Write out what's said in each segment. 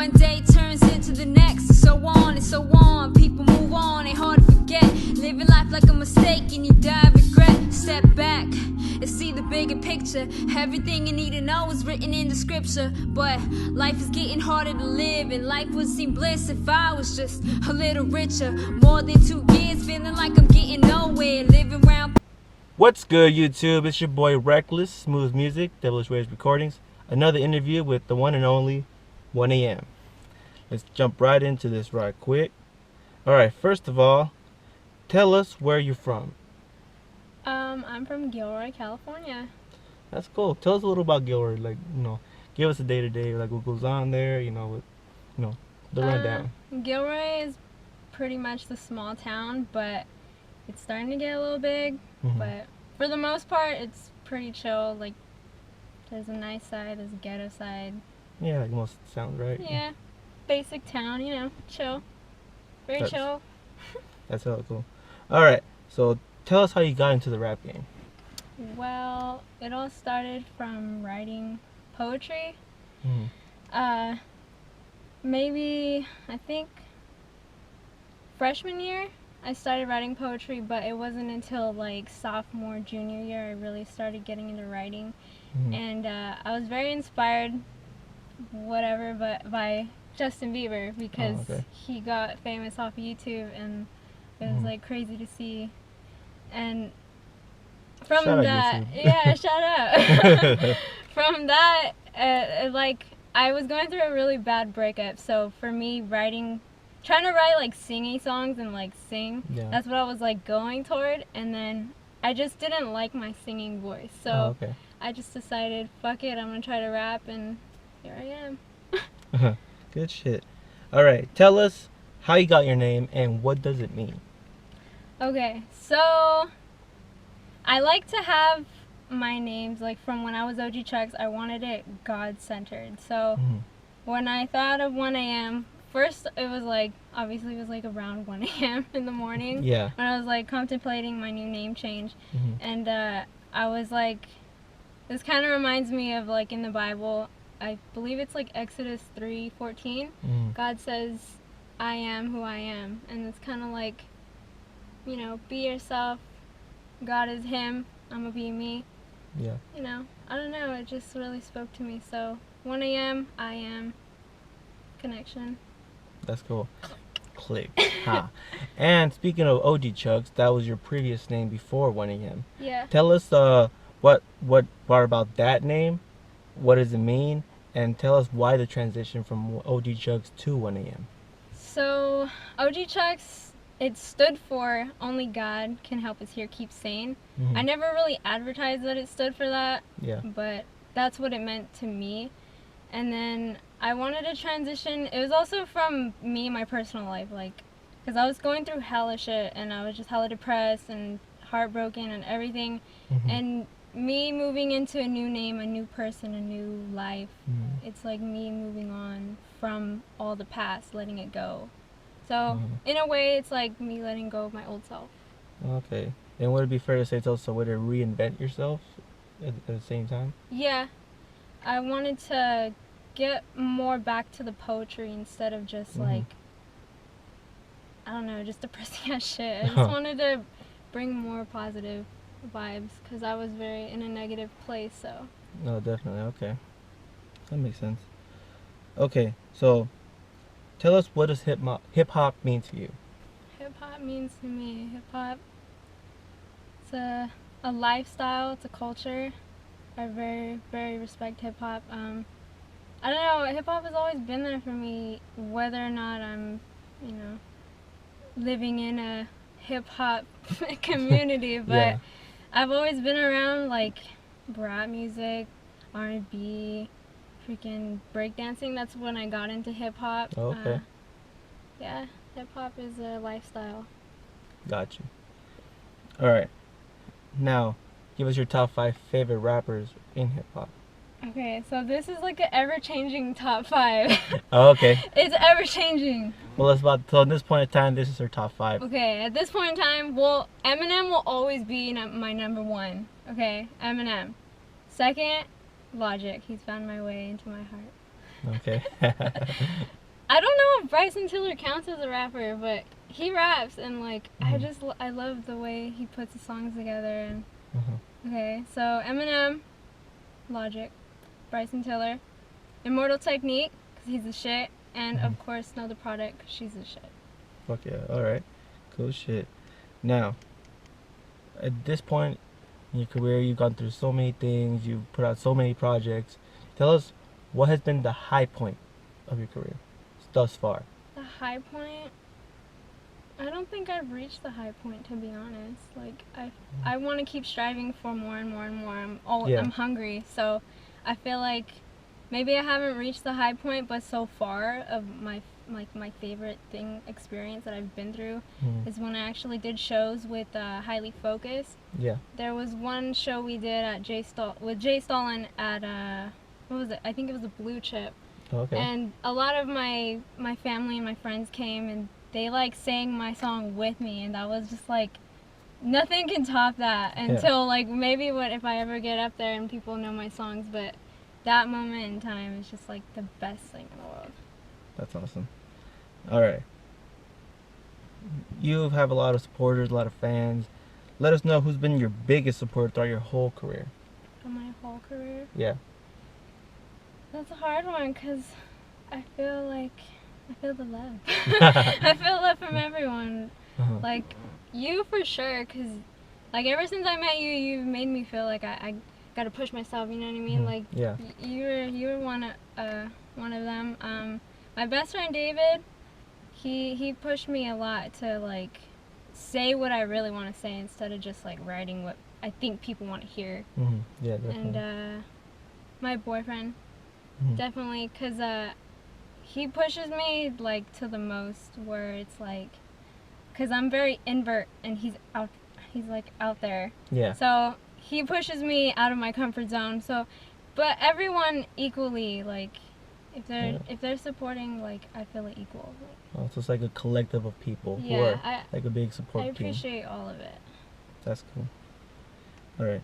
One day turns into the next, so on and so on. People move on, ain't hard to forget. Living life like a mistake and you die of regret. Step back and see the bigger picture. Everything you need to know is written in the scripture. But life is getting harder to live, and life would seem bliss if I was just a little richer. More than 2 years, feeling like I'm getting nowhere. Living around. What's good, YouTube? It's your boy Reckless, Smooth Music, Devilish Waves Recordings. Another interview with the one and only 1 a.m. Let's jump right into this right quick. Alright, first of all, tell us where you're from. I'm from Gilroy, California. That's cool. Tell us a little about Gilroy. Like, give us a day-to-day, like what goes on there, the rundown. Gilroy is pretty much the small town, but it's starting to get a little big. Mm-hmm. But for the most part, it's pretty chill. Like, there's a nice side, there's a ghetto side. Yeah, like most sounds right. Yeah, basic town, chill. Very chill. That's hella cool. Alright, so tell us how you got into the rap game. Well, it all started from writing poetry. Mm-hmm. Maybe, I think, freshman year, I started writing poetry, but it wasn't until like sophomore, junior year I really started getting into writing. Mm-hmm. And I was very inspired, by Justin Bieber, because he got famous off of YouTube, and it was like crazy to see. And from that, shout out. From that, I was going through a really bad breakup, so for me, trying to write like singing songs and like sing, that's what I was like going toward. And then I just didn't like my singing voice, so I just decided, fuck it, I'm gonna try to rap, and here I am. Good shit. Alright, tell us how you got your name and what does it mean? Okay, so I like to have my names, like from when I was OG Chucks, I wanted it God-centered. So when I thought of 1 a.m., first it was like, obviously it was like around 1 a.m. in the morning. Yeah. When I was like contemplating my new name change. And I was like, this kind of reminds me of like in the Bible, I believe it's like Exodus 3:14. God says, I am who I am. And it's kind of like, be yourself. God is him. I'm going to be me. Yeah. I don't know. It just really spoke to me. So 1 a.m., I am. Connection. That's cool. Click. Huh. And speaking of OG Chucks, that was your previous name before 1 a.m. Yeah. Tell us what part about that name, what does it mean, and tell us why the transition from OG Chucks to 1 a.m. So OG Chucks, it stood for Only God Can Help Us Here Keep Sane. I never really advertised that it stood for that, but that's what it meant to me. And then I wanted to transition. It was also from me, my personal life, because I was going through hella shit, and I was just hella depressed and heartbroken and everything. And me moving into a new name, a new person, a new life, it's like me moving on from all the past, letting it go. So in a way, it's like me letting go of my old self. Okay. And would it be fair to say it's also a way to reinvent yourself at the same time? Yeah. I wanted to get more back to the poetry instead of just like, I don't know, just depressing as shit. I just wanted to bring more positive vibes, because I was very in a negative place. So no, definitely. Okay, that makes sense. Okay, so tell us, what does hip hop mean to you? Hip hop means to me, it's a lifestyle, it's a culture. I very, very respect hip hop. I don't know, hip hop has always been there for me, whether or not I'm living in a hip hop community, but I've always been around like rap music, R&B, freaking breakdancing. That's when I got into hip hop. Oh, okay. Yeah, hip hop is a lifestyle. Got you. Alright. Now, give us your top 5 favorite rappers in hip hop. Okay, so this is like an ever-changing top 5. Oh, okay. It's ever-changing. Well, so at this point in time, this is our top 5. Okay, at this point in time, well, Eminem will always be my number 1. Okay, Eminem. Second, Logic. He's found my way into my heart. Okay. I don't know if Bryson Tiller counts as a rapper, but he raps, and like I love the way he puts the songs together. And okay, so Eminem, Logic, Bryson Tiller, Immortal Technique, because he's the shit, and of course Know the Product, 'cause she's the shit. Fuck yeah. All right. Cool shit. Now, at this point in your career, you've gone through so many things. You've put out so many projects. Tell us what has been the high point of your career thus far. The high point? I don't think I've reached the high point, to be honest. Like I want to keep striving for more and more and more. I'm hungry, so I feel like maybe I haven't reached the high point, but so far of my favorite experience that I've been through is when I actually did shows with Highly Focused. Yeah. There was one show we did at with Jay Stalin at what was it? I think it was a Blue Chip. Okay. And a lot of my family and my friends came, and they like sang my song with me, and that was just like nothing can top that until like maybe if I ever get up there and people know my songs, but that moment in time is just like the best thing in the world. That's awesome. All right. You have a lot of supporters, a lot of fans. Let us know who's been your biggest supporter throughout your whole career. My whole career? Yeah. That's a hard one, because I feel the love. I feel love from everyone. Like, you for sure, because like ever since I met you, you've made me feel like I gotta push myself, you know what I mean? Like, you were one of them. My best friend David, he pushed me a lot to like say what I really want to say instead of just like writing what I think people want to hear. Yeah, definitely. And my boyfriend, definitely, because he pushes me like to the most, where it's like, because I'm very invert and he's like out there. Yeah. So he pushes me out of my comfort zone. So, but everyone equally, like, if they're supporting, like, I feel it equal. Like, so it's like a collective of people who are like a big support team. I appreciate all of it. That's cool. All right.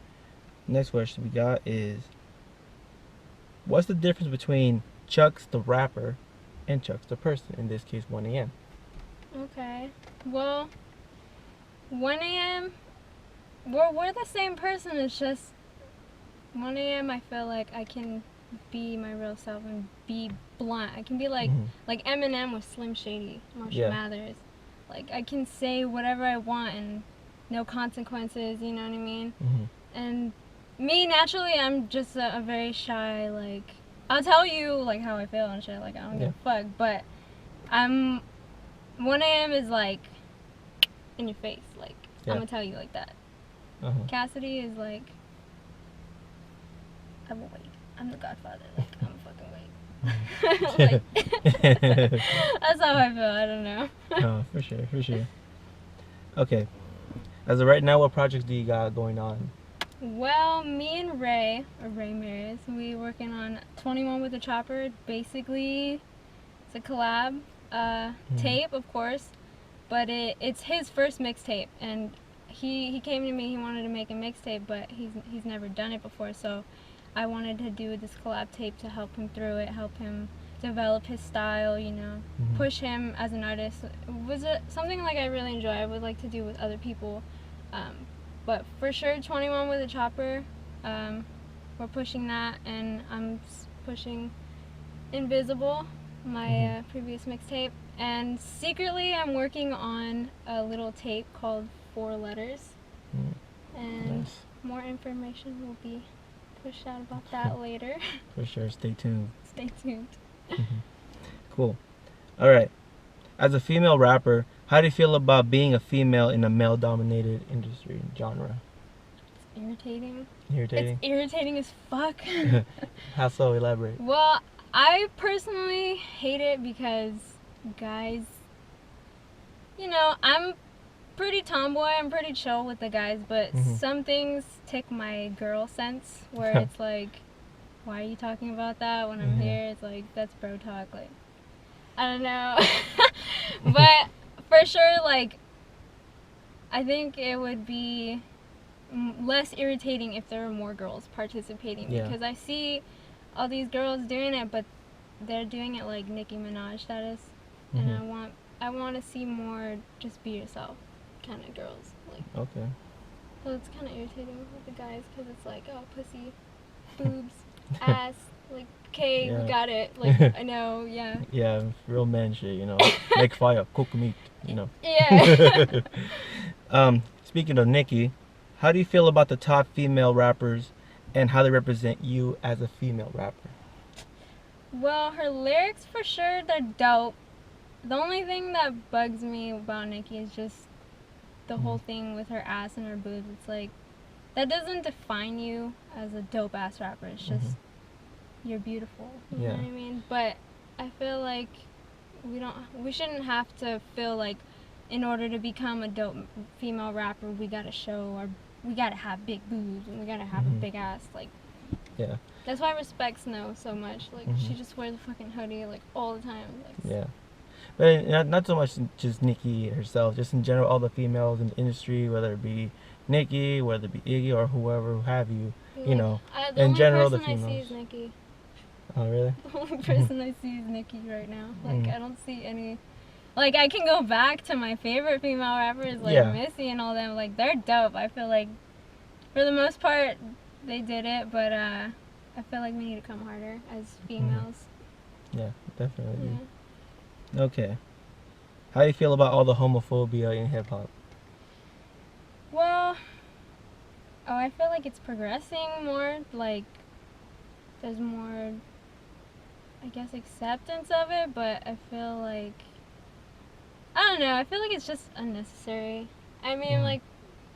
Next question we got is, what's the difference between Chucks the rapper and Chucks the person? In this case, 1AM. Okay. Well, 1AM, we're the same person. It's just 1AM, I feel like I can be my real self and be blunt. I can be like Eminem with Slim Shady, Marshall Mathers. Like, I can say whatever I want and no consequences, you know what I mean? And me, naturally, I'm just a very shy, like, I'll tell you like how I feel and shit, like I don't give a fuck, but 1AM is like in your face, like I'm gonna tell you like that. Cassidy is like, I will wait. I'm the Godfather. Like, I'm fucking wait. Like, that's how I feel. I don't know. No, for sure. Okay. As of right now, what projects do you got going on? Well, me and Ray Maris, we working on 21 with the Chopper. Basically, it's a collab tape, of course, but it's his first mixtape, and he came to me. He wanted to make a mixtape, but he's never done it before, so I wanted to do this collab tape to help him through it, help him develop his style, you know, push him as an artist. Was it something like I really enjoy? I would like to do with other people, but for sure 21 with a Chopper, we're pushing that, and I'm pushing Invisible, my previous mixtape, and secretly I'm working on a little tape called 4 Letters, and more information will be pushed out about that later. For sure, stay tuned. Stay tuned. Cool. Alright. As a female rapper, how do you feel about being a female in a male-dominated industry genre? It's irritating. Irritating? It's irritating as fuck. How so? Elaborate. Well, I personally hate it because guys, you know, I'm pretty tomboy, I'm pretty chill with the guys, but some things tick my girl sense, where it's like, why are you talking about that when I'm here? It's like, that's bro talk. Like, I don't know. But for sure, like, I think it would be less irritating if there were more girls participating, because I see all these girls doing it, but they're doing it like Nicki Minaj status, and I want to see more just be yourself kind of girls. Like, okay. So it's kind of irritating with the guys because it's like, oh, pussy, boobs, ass, like, okay, Yeah. we got it. Like, I know, yeah. Yeah, real man shit, you know. Make fire, cook meat, you know. Yeah. Speaking of Nicki, how do you feel about the top female rappers and how they represent you as a female rapper? Well, her lyrics for sure, they're dope. The only thing that bugs me about Nicki is just the whole thing with her ass and her boobs. It's like, that doesn't define you as a dope ass rapper. It's just, you're beautiful. You know what I mean? But I feel like we shouldn't have to feel like in order to become a dope female rapper, we gotta we gotta have big boobs and we gotta have a big ass. Like, yeah. That's why I respect Snow so much. Like, she just wears a fucking hoodie like all the time. Like, yeah. But not so much just Nicki herself, just in general, all the females in the industry, whether it be Nicki, whether it be Iggy or whoever, who have you, you know, in general, the females. The only person I see is Nicki. Oh, really? The only person I see is Nicki right now. Like, I don't see any. Like, I can go back to my favorite female rappers, like Missy and all them. Like, they're dope. I feel like, for the most part, they did it, but I feel like we need to come harder as females. Yeah, definitely. Yeah. Okay. How do you feel about all the homophobia in hip hop? Well, I feel like it's progressing more. Like, there's more, I guess, acceptance of it, but I feel like, I don't know, I feel like it's just unnecessary. I mean, like,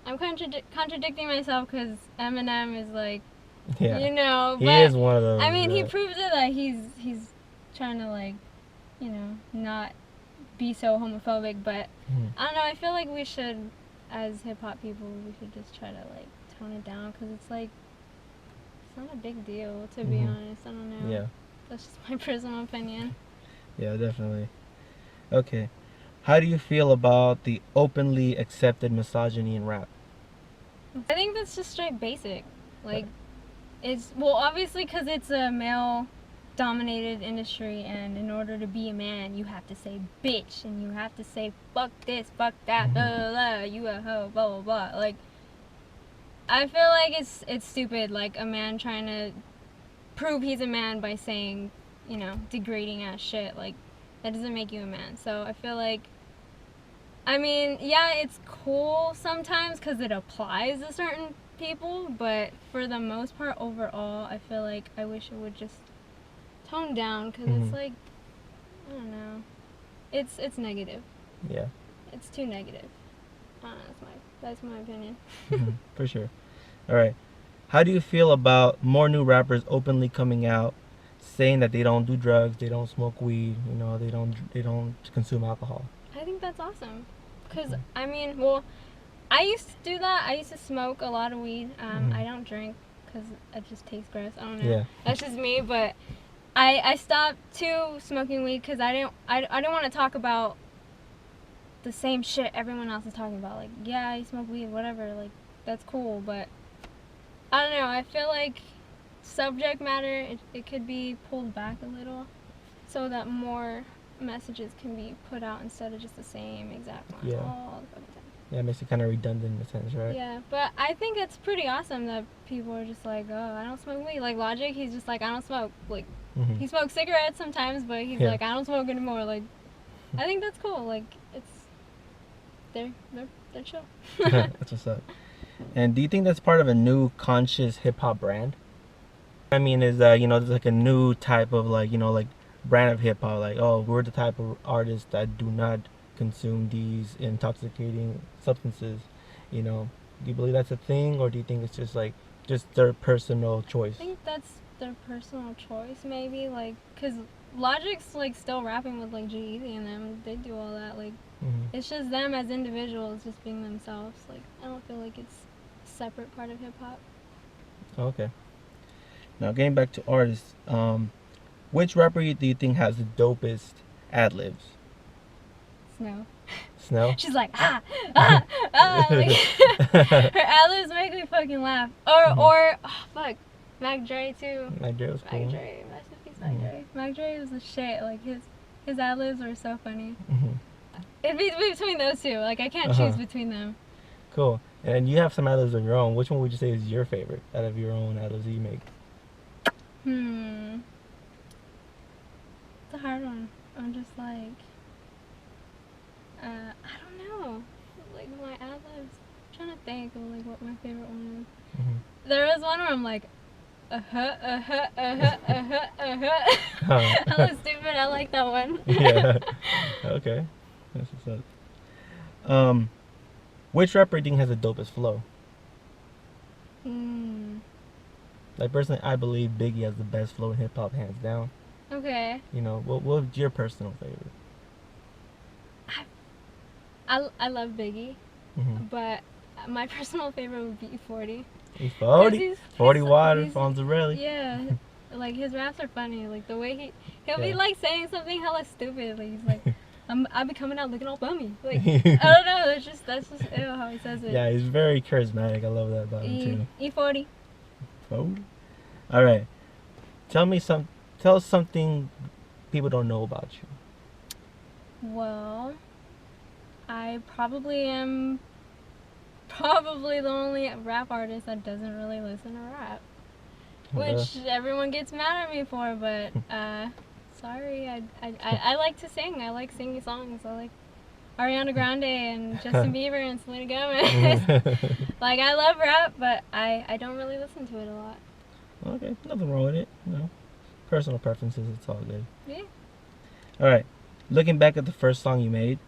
I'm contradicting myself because Eminem is like, you know, he but is one of those. I mean, he proves it that he's trying to, like, you know, not be so homophobic, but I don't know, I feel like we should, as hip-hop people, we should just try to, like, tone it down, because it's like, it's not a big deal, to be honest. I don't know. Yeah. That's just my personal opinion. Yeah, definitely. Okay. How do you feel about the openly accepted misogyny in rap? I think that's just straight basic. Like, it's, well, obviously because it's a male-dominated industry, and in order to be a man, you have to say bitch, and you have to say fuck this, fuck that, blah, blah, blah, you a hoe, blah, blah, blah. Like, I feel like it's stupid, like, a man trying to prove he's a man by saying, you know, degrading ass shit. Like, that doesn't make you a man. So I feel like, I mean, yeah, it's cool sometimes because it applies to certain people, but for the most part, overall, I feel like I wish it would just tone down, because it's like, I don't know, it's negative. Yeah. It's too negative. I don't know, that's my opinion. For sure. All right. How do you feel about more new rappers openly coming out saying that they don't do drugs, they don't smoke weed, you know, they don't consume alcohol? I think that's awesome. Because, I mean, well, I used to do that. I used to smoke a lot of weed. I don't drink because it just tastes gross. I don't know. Yeah. That's just me. But I stopped too smoking weed because I didn't want to talk about the same shit everyone else is talking about. Like, yeah, I smoke weed, whatever. Like, that's cool. But I don't know. I feel like subject matter, it could be pulled back a little so that more messages can be put out instead of just the same exact one all the fucking time. Yeah, it makes it kind of redundant in a sense, right? Yeah, but I think it's pretty awesome that people are just like, oh, I don't smoke weed. Like Logic, he's just like, I don't smoke. Like, he smokes cigarettes sometimes, but he's like, I don't smoke anymore. Like, I think that's cool. Like, it's, they're chill. That's what's up. And do you think that's part of a new conscious hip hop brand? I mean, is you know, there's like a new type of, like, you know, like brand of hip hop, like, oh, we're the type of artists that do not consume these intoxicating substances, you know. Do you believe that's a thing, or do you think it's just like just their personal choice? I think that's their personal choice, maybe, like, because Logic's like still rapping with like G-Eazy and them, they do all that, like, it's just them as individuals just being themselves. Like, I don't feel like it's a separate part of hip-hop. Okay. Now, getting back to artists, which rapper do you think has the dopest ad-libs? Snow. Snow? She's like, like, her ad-libs make me fucking laugh. Or oh, fuck, Mac Dre too. Mac Dre was cool. Mac Dre, masterpiece. Mac Dre was the shit. Like his ad-libs were so funny. Mm-hmm. It'd be between those two. Like I can't choose between them. Cool. And you have some ad-libs of your own. Which one would you say is your favorite out of your own ad-libs that you make? It's a hard one. I'm just like, I don't know. Like my ad-libs. I'm trying to think of like what my favorite one is. There was one where I'm like, Hella stupid. I like that one. Yeah. Okay. That's what's up. Which rapper do you think has the dopest flow? Like personally, I believe Biggie has the best flow in hip hop, hands down. Okay. You know, what's your personal favorite? I love Biggie, but my personal favorite would be 40. 40? 40 Water, Fonzarelli. Yeah. Like his raps are funny. Like the way he'll be like saying something hella stupid. Like he's like, I'll be coming out looking all bummy. Like I don't know. That's just ew, how he says it. Yeah, he's very charismatic. I love that about him too. E40. 40. All right. Tell us something people don't know about you. Well, I probably am the only rap artist that doesn't really listen to rap. Which everyone gets mad at me for, but sorry, I like to sing. I like singing songs. I like Ariana Grande and Justin Bieber and Selena Gomez. Like I love rap, but I don't really listen to it a lot. Okay, nothing wrong with it. You know, personal preferences. It's all good. Yeah. All right. Looking back at the first song you made,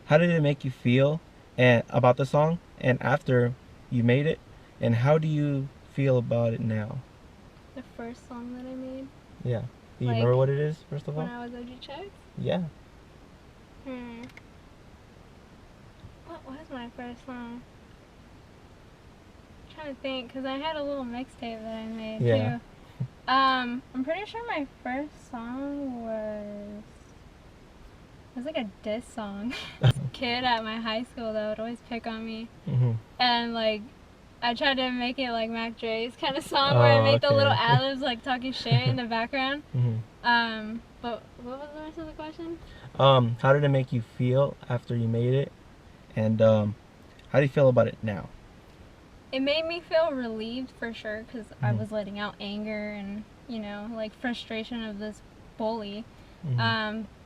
how did it make you feel and about the song? And after you made it, and how do you feel about it now? The first song that I made? Yeah. Do you remember what it is, first of all? When I was OG Chucks? Yeah. What was my first song? I'm trying to think, because I had a little mixtape that I made too. I'm pretty sure my first song was like a diss song. This kid at my high school that would always pick on me. And like I tried to make it like Mac Dre's kind of song where I make the little ad-libs like talking shit in the background. But what was the rest of the question? How did it make you feel after you made it? And how do you feel about it now? It made me feel relieved for sure, because I was letting out anger and, you know, like frustration of this bully.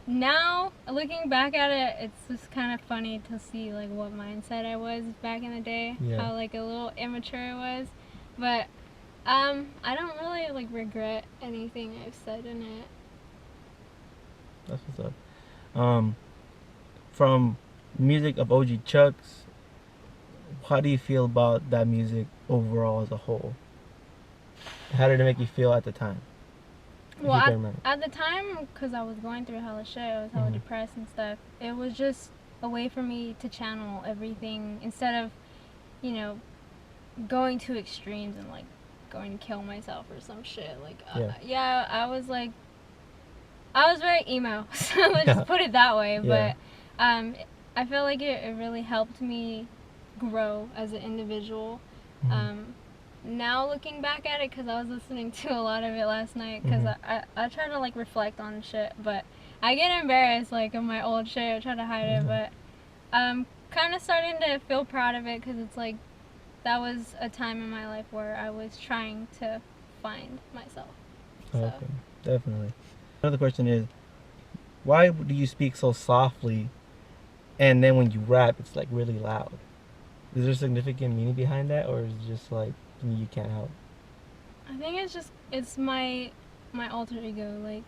Now, looking back at it, it's just kind of funny to see like what mindset I was back in the day, how like a little immature I was. But I don't really like regret anything I've said in it. That's what's up. From music of OG Chucks, how do you feel about that music overall as a whole? How did it make you feel at the time? Well, at the time, because I was going through hella shit, I was hella depressed and stuff, it was just a way for me to channel everything instead of, you know, going to extremes and like going to kill myself or some shit. Like, I was very emo, so let's just put it that way. But I feel like it really helped me grow as an individual. Now looking back at it, because I was listening to a lot of it last night, because I try to like reflect on shit, but I get embarrassed like of my old shit. I try to hide it, but I'm kind of starting to feel proud of it, because it's like that was a time in my life where I was trying to find myself. So. Okay, definitely. Another question is, why do you speak so softly, and then when you rap, it's like really loud? Is there significant meaning behind that, or is it just like you can't help? I think it's my alter ego, like,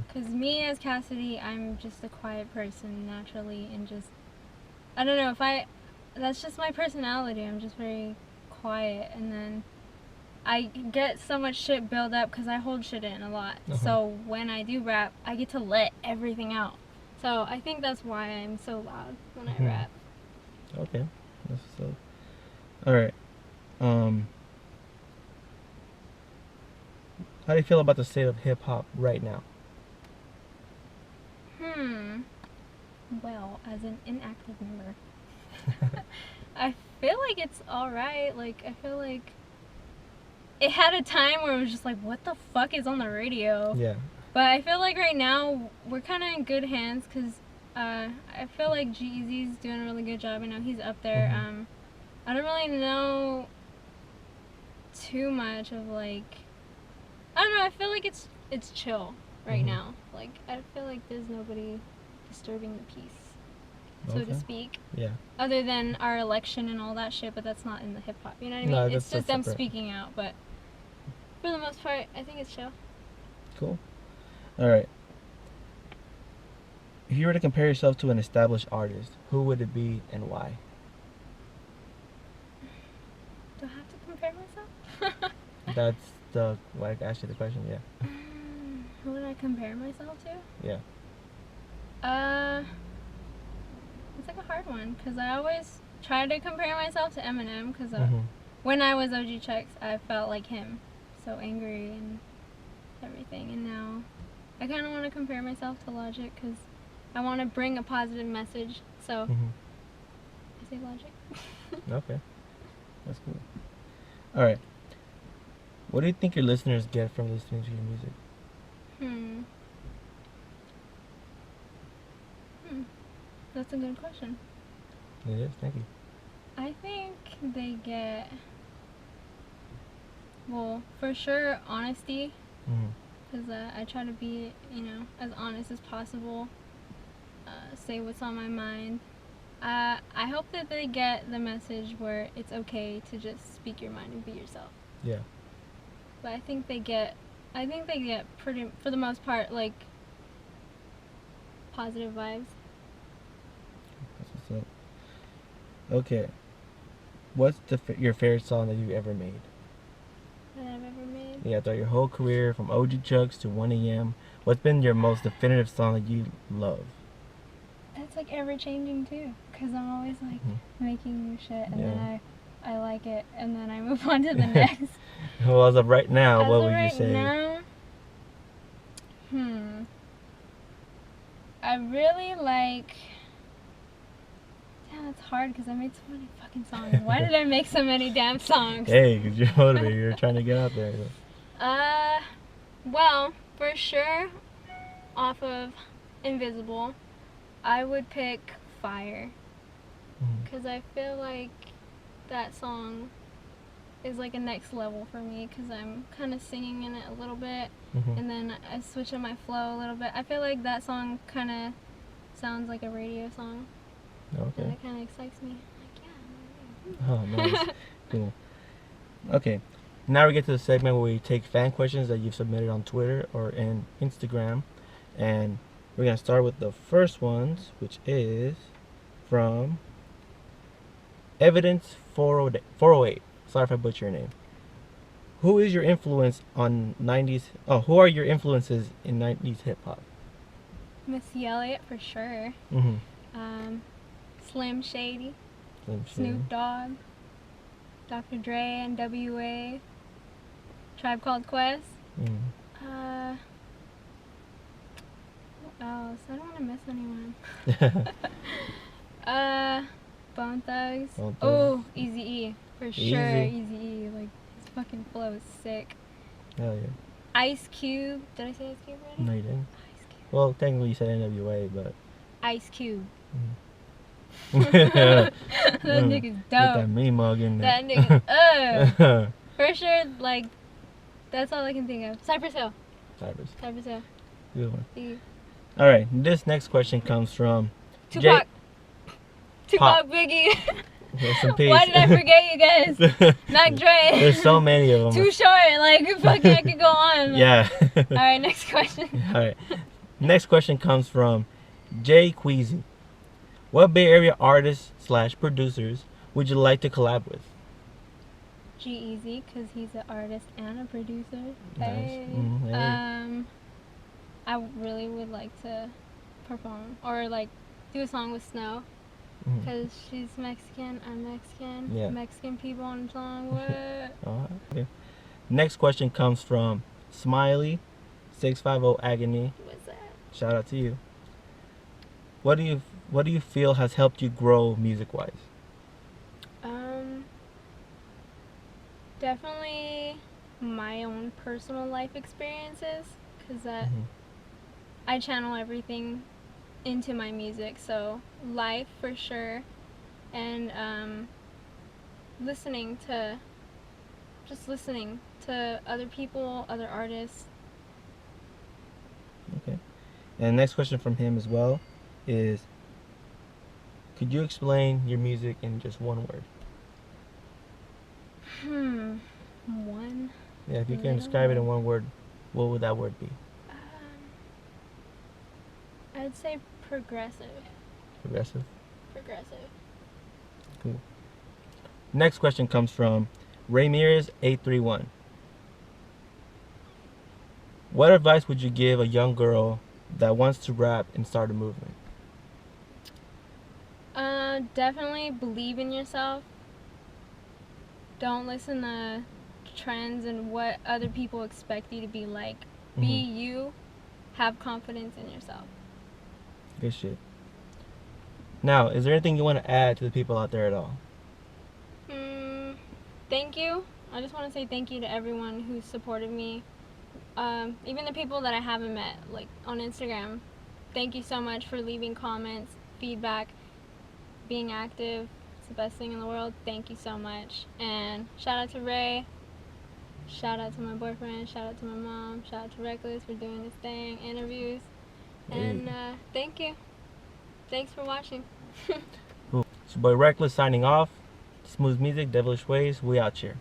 because me as Cassidy, I'm just a quiet person naturally, and just, I don't know, that's just my personality. I'm just very quiet, and then I get so much shit build up because I hold shit in a lot. So when I do rap, I get to let everything out. So I think that's why I'm so loud when I rap. Okay, that's so. All right. How do you feel about the state of hip hop right now? Well, as an inactive member, I feel like it's alright. Like, I feel like it had a time where it was just like, what the fuck is on the radio? Yeah. But I feel like right now we're kind of in good hands because I feel like G-Eazy's doing a really good job. I know he's up there. Mm-hmm. I don't really know too much of like, I don't know. I feel like it's chill right now. Like I feel like there's nobody disturbing the peace, so to speak. Yeah. Other than our election and all that shit, but that's not in the hip hop. You know what I mean? No, It's just them separate. speaking out, but for the most part, I think it's chill. Cool. All right. If you were to compare yourself to an established artist, who would it be and why? Do I have to compare myself? That's the why I asked you the question. Yeah. Who would I compare myself to? Yeah. It's like a hard one because I always try to compare myself to Eminem because Mm-hmm. when I was OG Chucks, I felt like him, so angry and everything. And now I kind of want to compare myself to Logic because I want to bring a positive message. So I say Logic. Okay. That's cool. All right. What do you think your listeners get from listening to your music? That's a good question. It is. Thank you. I think they get, well, for sure, honesty. Because I try to be, as honest as possible. Say what's on my mind. I hope that they get the message where it's okay to just speak your mind and be yourself. Yeah. But I think they get pretty, for the most part, like, positive vibes. That's what's up. Okay. What's your favorite song that you've ever made? That I've ever made? Yeah, throughout your whole career, from OG Chucks to 1AM, what's been your most definitive song that you love? That's like ever changing too, because I'm always like making new shit, and then I like it, and then I move on to the next. Well, as of right now, what would you say? Now, I really like. Damn, it's hard because I made so many fucking songs. Why did I make so many damn songs? Hey, because you're motivated. You're trying to get out there. Well, for sure, off of Invisible, I would pick Fire. Because I feel like that song is like a next level for me because I'm kind of singing in it a little bit and then I switch up my flow a little bit. I feel like that song kind of sounds like a radio song. Okay. And it kind of excites me. Like, yeah. Oh, nice. Cool. Okay. Now we get to the segment where we take fan questions that you've submitted on Twitter or in Instagram. And we're going to start with the first ones, which is from Evidence 408. Sorry if I butcher your name. Who is your influence on 90s? Oh, who are your influences in 90s hip hop? Missy Elliott for sure. Slim Shady. Snoop Dogg. Dr. Dre, NWA. Tribe Called Quest. What else? I don't want to miss anyone. Bone Thugs. Oh, Eazy-E. For sure, Eazy-E. Like, his fucking flow is sick. Hell yeah. Ice Cube. Did I say Ice Cube already? No, you didn't. Ice Cube. Well, technically you said NWA, but... Ice Cube. That nigga's dope. Get that meme mug in there. That nigga, for sure, like, that's all I can think of. Cypress Hill. Cypress Hill. Good one. Alright, this next question comes from... Tupac. Tupac Biggie. Rest in peace. Why did I forget you guys? Mac Dre. There's so many of them. Too short, like, fucking I could go on. Yeah. Alright, next question. Alright. Next question comes from Jay Queasy. What Bay Area artists / producers would you like to collab with? G-Eazy, because he's an artist and a producer. Nice. Hey. Hey. I really would like to perform or like do a song with Snow. Because she's Mexican, I'm Mexican. Yeah. Mexican people on the song. What? Okay. Next question comes from Smiley 650 Agony. What's that? Shout out to you. What do you feel has helped you grow music-wise? Definitely my own personal life experiences, because that I channel everything into my music. So life for sure, and listening to other people, other artists. Okay. And next question from him as well is, could you explain your music in just one word? One. Yeah, if you can describe it in one word, what would that word be? I'd say progressive. Progressive? Progressive. Cool. Next question comes from Ramirez831. What advice would you give a young girl that wants to rap and start a movement? Definitely believe in yourself. Don't listen to trends and what other people expect you to be like. Be you. Have confidence in yourself. Good shit. Now, is there anything you want to add to the people out there at all? Thank you. I just want to say thank you to everyone who supported me. Even the people that I haven't met, like on Instagram. Thank you so much for leaving comments, feedback, being active. It's the best thing in the world. Thank you so much. And shout out to Ray. Shout out to my boyfriend. Shout out to my mom. Shout out to Reckless for doing this thing, interviews. And thank you. Thanks for watching. Cool. It's your boy Reckless signing off. Smooth music, devilish ways. We out here.